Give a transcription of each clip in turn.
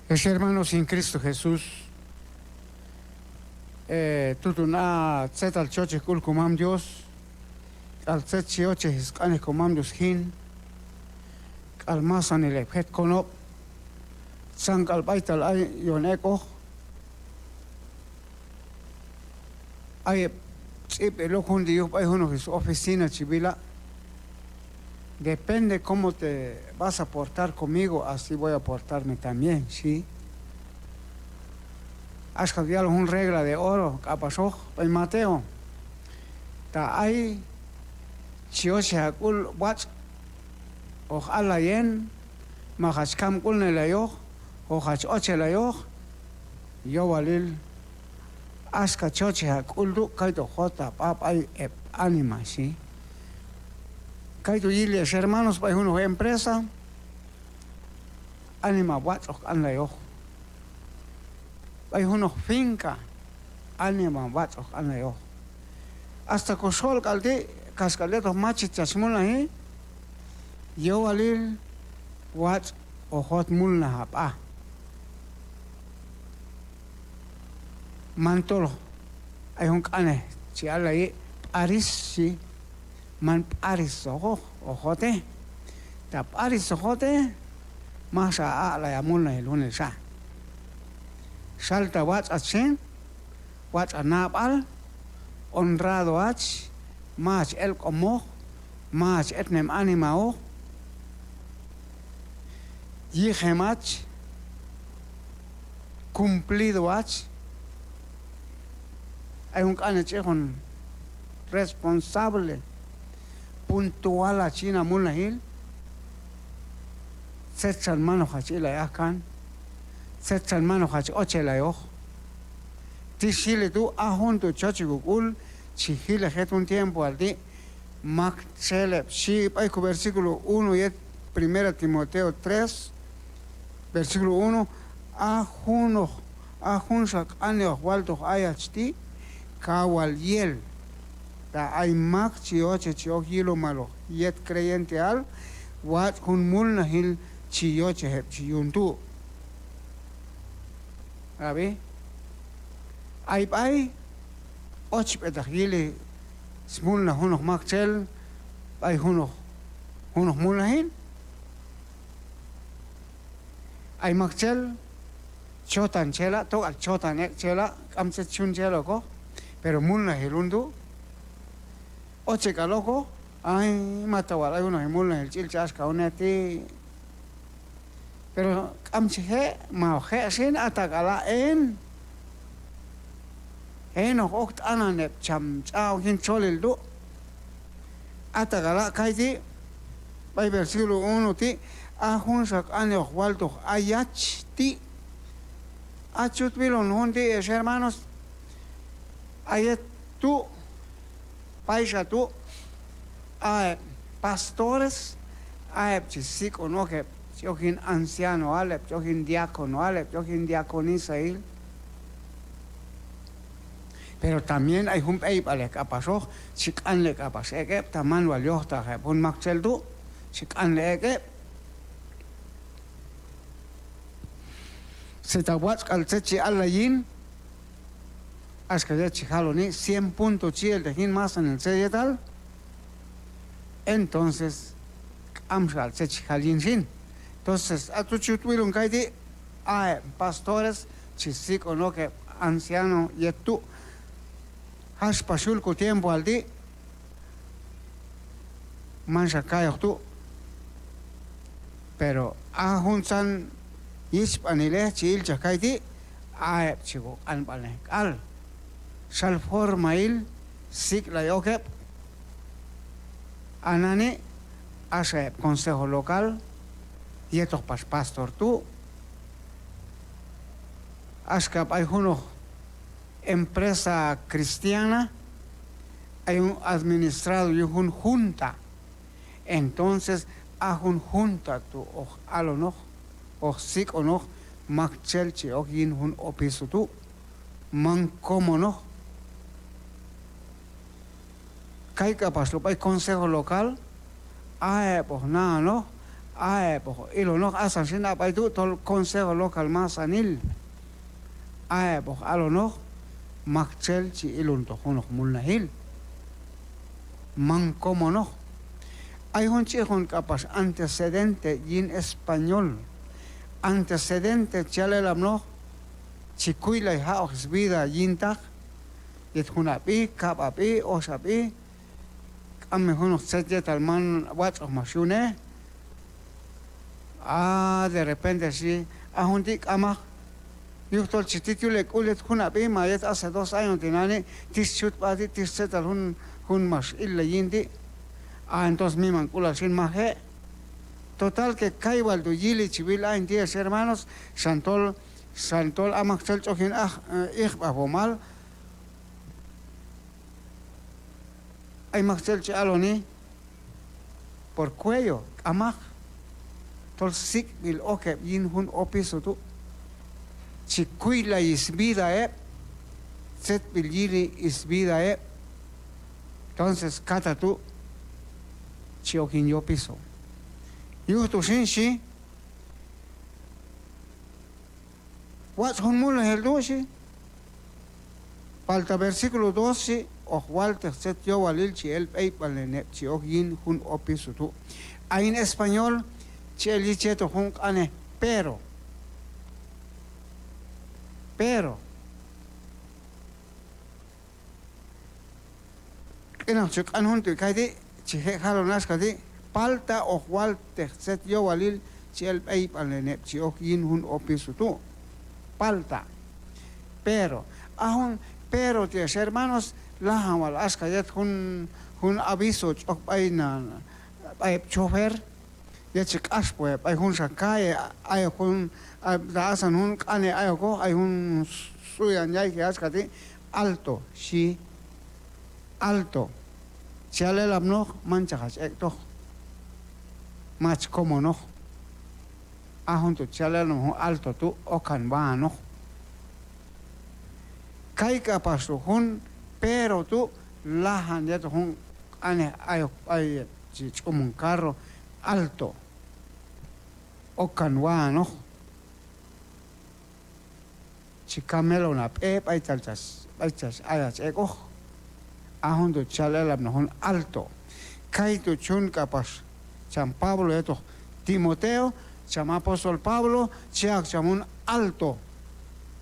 Hermanos en Cristo Jesús, tutuna al choche kul kumam Dios, al choche hiskane kumam Dios hin, al masan el het konop, sang al baital ay yoneko, ay chip el ojo de Dios, hay uno que su oficina chivila. Depende cómo te vas a portar conmigo, así voy a portarme también, ¿sí? Has cambiado una regla de oro, ¿qué pasó? En Mateo, ta hay chioche hakul watch, ojalá yen, mahachkam kul nelayo, ojach oche layo, yo valil, aska choche hakul du, kaito jota, pap ay anima, ¿sí? Kaito yiles hermanos para una empresa, anima watch an layo. Hay una finca, anima watch an layo. Hasta que sol calde, cascaletos machitas mula ahí, yo valil watch o hot mulna hapa. Mantolo, hay un cane, si ala ahí, Paris, si. Man Paris o jote, ta Paris jote, más a la yamuna el lunes ya. Salta watch a chen, watch a napal, honrado ach, más el como, más etnem animao, yigemach, cumplido ach, hay un caneche con responsable. Puntual a China Mulahil, Setsan Mano Hachila Yakan, Setsan Mano Hach Ochela Yo, Tishile tu Ahunto Chachigukul, Chihile het un tiempo al di, Mac Celeb, Ship, hay versículo 1 y 1 Timoteo 3, versículo 1, Ahunsak Aneo Waldo Ayachti, Kawal Yel. Ta hay mak chioche chiohilo malo yet creyente al wat hun mulna hil chioche hep chiuntu abi ay och petahile smulna huno makchel ay huno mulna hil ay makchel chotan chela to al chotan ek chela kamse chun chelo ko pero mulna hilundu oche loco, ay, matawal, hay unos emulas el chilchasca, uneti. Pero, amchihe, maoje, sin atacala en oct ananep, cham, chao, hin cholil du. Atacala, kaiti, hay versículo 1, ti, ahunsak aneos waldo, ayach, ti. Achut vilon, hundi, hermanos, ayet tú. Paisa tú, hay pastores, hay chisico, no que yo anciano, ale, yo diácono, ale, yo diaconisa, pero también hay un país para que pasó, si can le capas, que también valió hasta que un maxel tú, si can le que se te aguas al techi alayin. Hasta que chijalo ni 100 puntos chiel de más en el sello tal, entonces amsal se chijalin sin. Entonces a tu chutwilun kaiti hay pastores chisico no que anciano y tú has pasulco tiempo al di mancha cayo tú, pero a juntan hispanile chil chakaiti hay chico anpale al Salformail, Sigla Yokep, Anani, hace consejo local, y estos pastor tú, Ascap hay una empresa cristiana, hay un administrado y un junta, entonces hay un junta tú, o alo no, o sig o no, machelche o yin un opiso tú, man como no. Hay capaz, lo hay consejo local, pues nada, ¿no? Ay, pues, y lo no asan sin apay tú, todo el consejo local más anil. Ay, pues, a lo no, Maxel, si ilun to junok mulnahil. Man, como no. Hay un chico capaz antecedente y en español. Antecedente, chale la no, chicuila y haos vida yintak, y hunapi, kapapi, osapi, amme hunok setjet al man, wat of machune. De repente sí, a un tic ama, yo todo el chistito le culet hunapi, mayet hace 2 años tinane, tischut pati, tischet al hun mas illa yindi. Entonces mi mancula sin maje. Total que caibal du yili civil en 10 hermanos, santol amaxel chokin mal. Hay maxel chaloni por cuello, amag. Tol sik bil oke yin hun opiso tu. Chicuila is vida set bil yili is vida Entonces kata tu chiokin yo piso. Yo tu shinshi. What's on mula el 12? Falta versículo 12. O Walter set yo walil chi el peipal ne chiokin hun opiso tu. En español cheli cheto hun ane pero. Kena chuk anhun tu kaidi chihe halonas kadi palta o Walter set yo walil chi el peipal ne chiokin hun opiso tu. Palta. Pero pero ties hermanos lahan wal askayet hun aviso chok bay na ay chofer yechik aspo ay hun sakay ay hun daasan hun kane ay ko ay hun suyan yay ke askati alto chalelam no manchas ekto mach como no ahun tu chalelam alto tu okan ba no kai kapas tu hun pero tú lahan ya tu hun ane ay como un carro alto o canwano chicamelo na ay talchas ayas ego ahon tu chalelam no hun alto kai tu chun kapas San Pablo eto Timoteo chama apóstol Pablo chiak chamun alto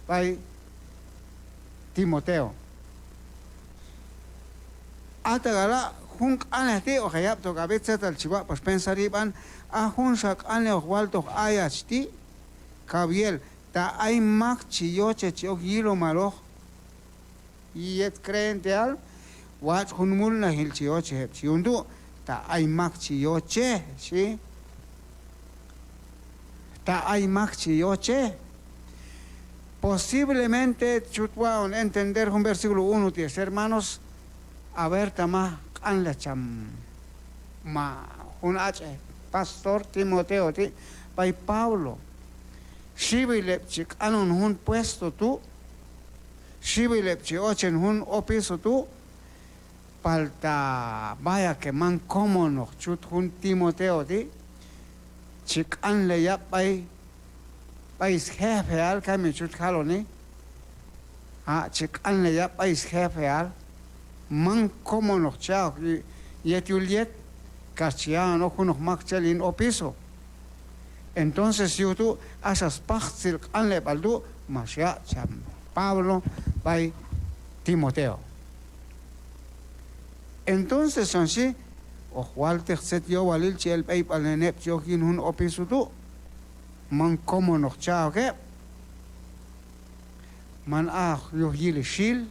ay Timoteo atagala hun anati o hayap to gabet setal chiva pues pensariban a hun sak ane o walto ayachti kabiel ta ay mak chiyoche chio giro malo yet crente al wat hun mulna hil chiyoche hep chiundu ta ay mak chiyoche sí ta ay mak chiyoche posiblemente chutwaon entender un versículo 1 10 hermanos a ver tama an la cham ma un h pastor Timoteo ti by Pablo shibilep anon hun puesto tu shibilep ochen hun opiso tu palta vaya que man como no chut hun Timoteo ti chik an le ya by jefe al kami chut kaloni chik an le ya by jefe al man como nos chao yet yuliet cachiano kunos maxelin opiso entonces yo tú asas pachil anle baldu masya cham Pablo by Timoteo entonces son sí o Walter set yo walil chel peipal nenep chokin hun opiso tú man como nos chao que man yo yili shil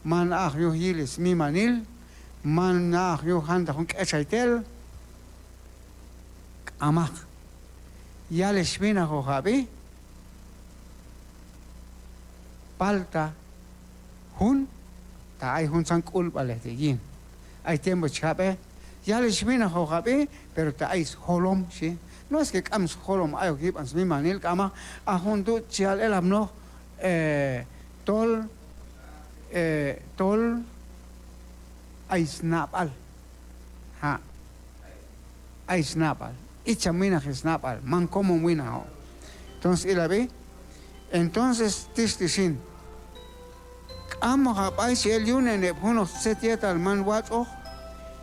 man yo hilis mi manil man yo handa hun kechaitel amak yales mina ho habi palta hun ta ay hun san kulbale de yin ay tiempo chape yales mina ho habi pero ta ay holom sí no es que cams holom ay gib ans mi manil kama a hun tu chial el amno tol ay snapal ay snapal ichamina gesnapal, man como wina. Entonces, ¿la ve? Entonces, tistishin. Amo hapay si el yune ne puno set yet al man wat oh.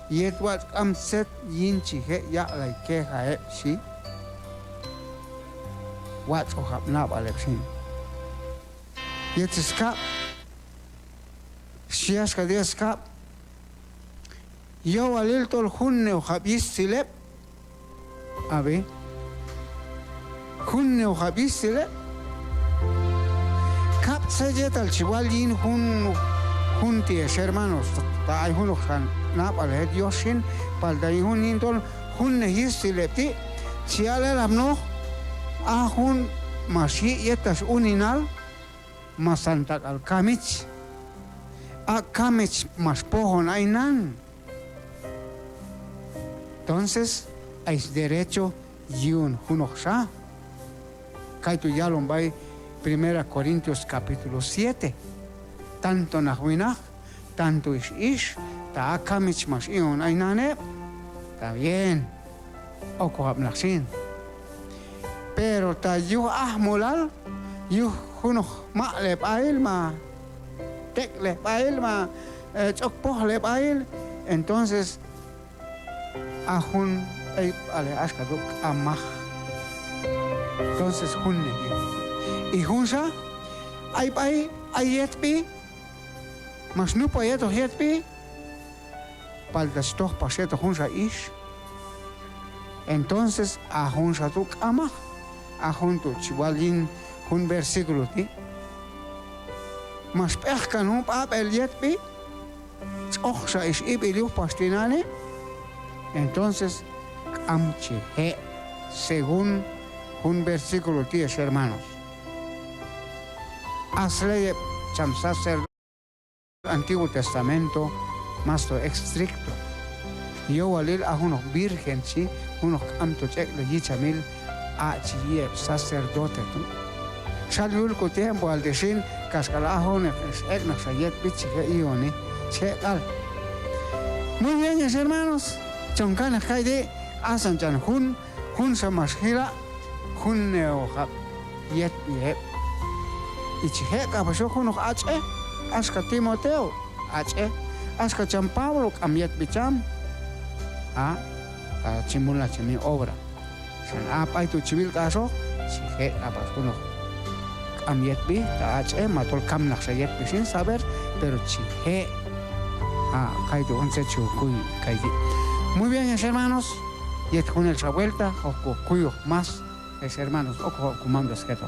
Yet wat am set yin chi he ya like ke ha si. Wat oh hap nap alepsin. Yet skap. Sias ka dia skap. Yo alil tol hunne o habis silep. Abe. Hunne o habis silep. Kap sajet al chival yin junties hermanos. Ta ay huno kan nap al het yoshin pal da hun yin tol hunne his silepti. Si ale lamno a hun mashi yetas uninal masantak al kamich. A kamich mas pohon ainan. Entonces, hay derecho yun hunoksha. Kaitu yalon bay 1 Corintios capítulo 7. Tanto nahuinach, tanto ish, ta akamich mas ion ainane. Está bien. Oko habnaksin. Pero ta yu ahmulal, yu hunok ma'lep ail ma, teklep ail ma, chokpohlep ail. Entonces, ahun ay ale ashkaduk amah. Entonces hunne y hunsa ay yetpi mas no payeto yetpi paldas toch paseto hunsa ish. Entonces ahunsa tuk amah ahun tu chiwalin hun versículo ti mas pechkan hun pap el yetpi ochsa ish ibiliu pastinane. Entonces, amche he, según un versículo 10, hermanos. Hazle chamsacer Antiguo Testamento más estricto. Yo walil a unos virgen, sí, unos amto chek le yichamil a chie sacerdote. Saliul ko tiempo al decir cascalajo ek na sayet bichi que ioni che al. Muy bien, hermanos. Chongkana kaide asan chan hun samashira hun neo hap yet yep ichihe ka pasho hun ache aska Timoteo ache aska chan Pablo kamiet bicham a chimula chimi obra san apa itu civil kaso chihe apa kuno kamiet bi ta ache matol kam nak sayet bisin saber pero chihe kaido onse chukuy kaidi. Muy bien, hermanos, y con esa vuelta, o cuyo más, hermanos, o comando esqueto.